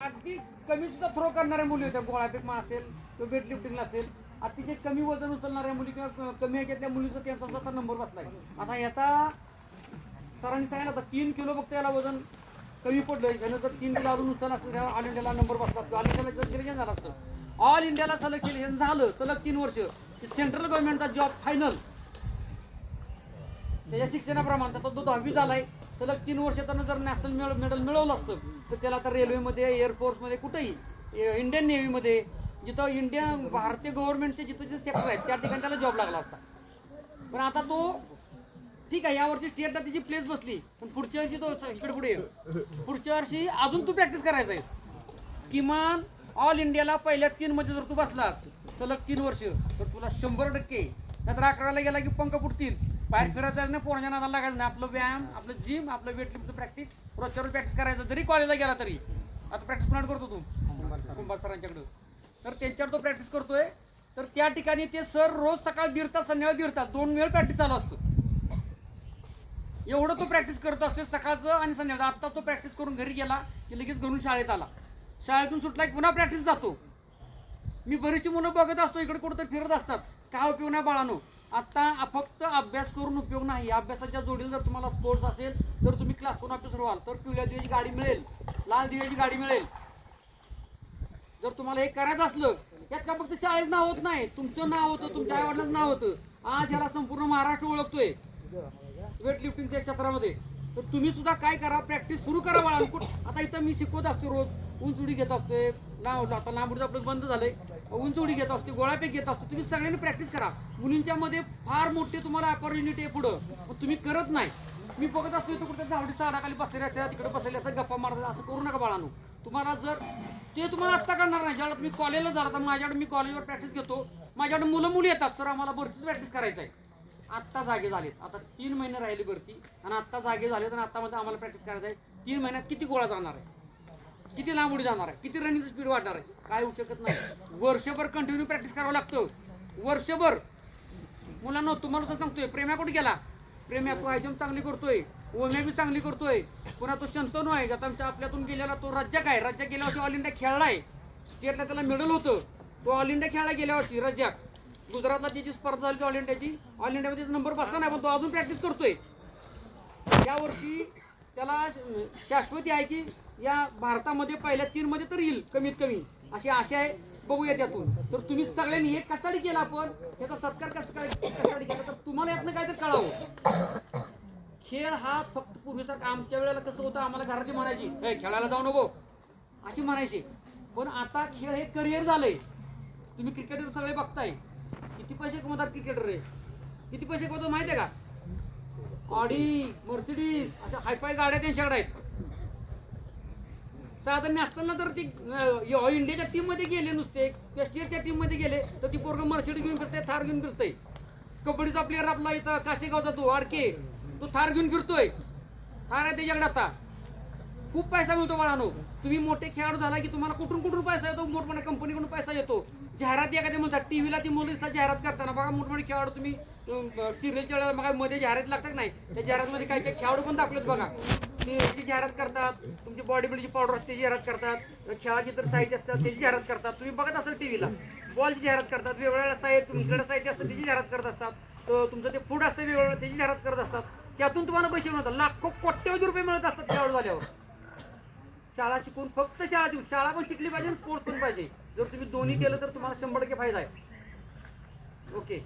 अगदी कमी सुद्धा थ्रो करणाऱ्या मुली होत्या, गोळाफेक असेल किंवा वेट लिफ्टिंगला असेल, अतिशय कमी वजन उचलणाऱ्या मुली किंवा कमी ह्याच्यातल्या मुलीचा त्यांचा स्वतः नंबर बसलाय. आता ह्याचा सरांनी सांगितलं होतं 3 किलो फक्त याला वजन कमी पडलंय. त्यानं जर 3 किलो अजून उचल असतं त्याला ऑल इंडियाला नंबर बसला असतो. ऑल इंडियाला जर सिलेक्शन झालं असतं, ऑल इंडियाला सिलेक्शन झालं सलग 3 वर्ष, सेंट्रल गव्हर्नमेंटचा जॉब फायनल त्याच्या शिक्षणाप्रमाणे. आता तो 10वी झालाय, सलग 3 वर्ष त्यानं जर नॅशनल मेडल मिळवलं असतं तर त्याला आता रेल्वेमध्ये, एअरफोर्समध्ये, कुठेही इंडियन नेव्हीमध्ये, जिथं भारतीय गव्हर्नमेंटचे जिथं जे सेक्टर आहेत त्या ठिकाणी त्याला जॉब लागला असता. पण आता तो ठीक आहे, यावर्षी स्टेटला त्याची प्लेस बसली, पण पुढच्या वर्षी तो इकडे पुढे पुढच्या वर्षी अजून तू प्रॅक्टिस करायचा आहे. किमान ऑल इंडियाला पहिल्या 3 मध्ये जर तू बसलास सलग 3 वर्ष तर तुला 100%, नंतर 11ला गेला की पंख फुटतील. बाहेर फिरायचं नाही, पोरांच्या नादाला लागायचं नाही. आपलं व्यायाम, आपलं जिम, आपलं वेट लिफ्टचं प्रॅक्टिस रोजच्यावर प्रॅक्टिस करायचं. जरी कॉलेजला गेला तरी आता प्रॅक्टिस कुणाला करतो तू? कुंभार सरांच्याकडं. तर त्यांच्यावर तो प्रॅक्टिस करतोय. तर त्या ठिकाणी ते सर रोज सकाळ 1.5 तास, संध्याकाळी 1.5 तास, 2 वेळ प्रॅक्टिस चालू असतं. एवढं तो प्रॅक्टिस करत असतो सकाळचं आणि संध्याकाळचं. आता तो प्रॅक्टिस करून घरी गेला की लगेच घरून शाळेत आला, शाळेतून सुटला की पुन्हा प्रॅक्टिस जातो. मी बरीचशी मुलं बघत असतो इकडे कुठं फिरत असतात. काय उपयोग नाही बाळानो. आता फक्त अभ्यास करून उपयोग नाही. अभ्यासाच्या जोडीला जर तुम्हाला स्पोर्ट्स असेल तर तुम्ही क्लास 1 ऑफिसर व्हाल, तर पिवळ्या दिव्याची गाडी मिळेल, लाल दिव्याची गाडी मिळेल. जर तुम्हाला हे करायचं असलं, यात का फक्त शाळेत नाव होत नाही, तुमचं नाव होतं, तुमच्या आईवडिलांचं नाव होतं. आज ह्याला संपूर्ण महाराष्ट्र ओळखतोय वेट लिफ्टिंगच्या क्षेत्रामध्ये. तर तुम्ही सुद्धा काय करा, प्रॅक्टिस सुरू करा बाळा. आता इथं मी शिकवत असतो, रोज उंच उडी घेत असते, आता लांब उडी आपलं बंद झालंय, उंच उडी घेत असते, गोळाफेक घेत असतो. तुम्ही सगळ्यांनी प्रॅक्टिस करा. मुलींच्या मध्ये फार मोठी तुम्हाला अपॉर्च्युनिटी आहे पुढं, पण तुम्ही करत नाही. मी बघत असतो इथं कुठे झावडी झाडाखाली बसलेल्या असतात, तिकडे बसलेल्या असतात, गप्पा मारतात. असं करू नका बाळांनो. तुम्हाला जर ते तुम्हाला आत्ता करणार नाही, ज्यावेळेला तुम्ही कॉलेजला जाता, तर माझ्याकडे मी कॉलेजवर प्रॅक्टिस घेतो. माझ्याकडे मुलं मुली येतात, सर आम्हाला भरतीच प्रॅक्टिस करायचं आहे. आत्ता जागे झालेत, आता 3 महिने राहिली भरती आणि आत्ता जागे झालेत आणि आत्तामध्ये आम्हाला प्रॅक्टिस करायचं आहे. 3 महिन्यात किती गोळा जाणार आहे, किती लांब उडी जाणार आहे, किती रनिंगची स्पीड वाढणार आहे, काय होऊ शकत नाही. वर्षभर कंटिन्यू प्रॅक्टिस करावं लागतं, वर्षभर. मुलांना तुम्हाला तर सांगतोय, प्रेम्या कुठे गेला? प्रेम्या तो हायजम चांगली करतोय, ओम्या बी चांगली करतोय. पुन्हा तो शंतनू आहे, आता आपल्यातून गेलेला तो रज्जाक आहे. रज्जाक गेल्या वर्षी ऑल इंडिया खेळलाय, स्टेटला त्याला मेडल होतं. तो ऑल इंडिया खेळला गेल्या वर्षी रज्जाक. गुजरातला त्याची स्पर्धा झाली ऑल इंडियाची, ऑल इंडियामध्ये नंबर बसला नाही, पण तो अजून प्रॅक्टिस करतोय. या वर्षी त्याला शाश्वती आहे की या भारतामध्ये पहिल्या 3 मध्ये तर येईल कमीत कमी, अशी आशा आहे. बघूया त्यातून. तर तुम्ही सगळ्यांनी हे कशासाठी केला, आपण याचा सत्कार कशासाठी केला, तर तुम्हाला यातनं काय तर कळावं. खेळ हा फक्त पूर्वीसारखा, आमच्या वेळेला कसं होतं, आम्हाला घरातली म्हणायची खेळायला जाऊ नको अशी म्हणायची. पण आता खेळ हे करिअर झालंय. तुम्ही क्रिकेटर सगळे बघताय, किती पैसे कमवतात क्रिकेटर रे, किती पैसे कमवतात माहिती आहे का? ऑडी, मर्सिडीज अशा हायफाय गाड्या त्यांच्याकडे आहेत. साधारण असताना तर ती इंडियाच्या टीम मध्ये गेले, नुसते त्या स्टेटच्या टीम मध्ये गेले तर ती पोरगं मर्सिडीज घेऊन फिरते, थार घेऊन फिरतोय. कबड्डीचा प्लेअर आपला इथं काशेगावचा तो आडके, तो थार घेऊन फिरतोय. थार आहे त्याच्याकडे. आता खूप पैसा मिळतो बाळानो. तुम्ही मोठे खेळाडू झाला की तुम्हाला कुठून कुठून पैसा येतो, मोठमोठ्या कंपनीकडून पैसा येतो. जाहिरात एखाद्या म्हणतात, टीव्हीला ती मुलं जाहिरात करताना बघा, मोठमोठे खेळाडू तुम्ही सिरियलच्या वेळेला बघा, मध्ये जाहिरात लागतात नाही, त्या जाहिरातमध्ये काही काही खेळाडू पण दाखवलेत बघा. ती जाहिरात करतात, तुमची बॉडी बिल्डची पावडर असते त्याची जाहिरात करतात, खेळाची तर साहित्य असतात त्याची जाहिरात करतात. तुम्ही बघत असाल टीव्हीला, बॉलची जाहिरात करतात, वेगवेगळ्या साहित्य, तुमच्याकडे साहित्य असतं त्याची जाहिरात करत असतात. तुमचं ते फूड असतं वेगवेगळं त्याची जाहिरात करत असतात. त्यातून तुम्हाला पैसे मिळतात, लाखो कोट्यवधी रुपये मिळत असतात खेळाडू झाल्यावर. शाळा शिकून, फक्त शाळा पण शिकली पाहिजे, स्पोर्ट्स पण पाहिजे. जर तुम्ही दोन्ही केलं तर तुम्हाला 100% फायदा आहे. ओके.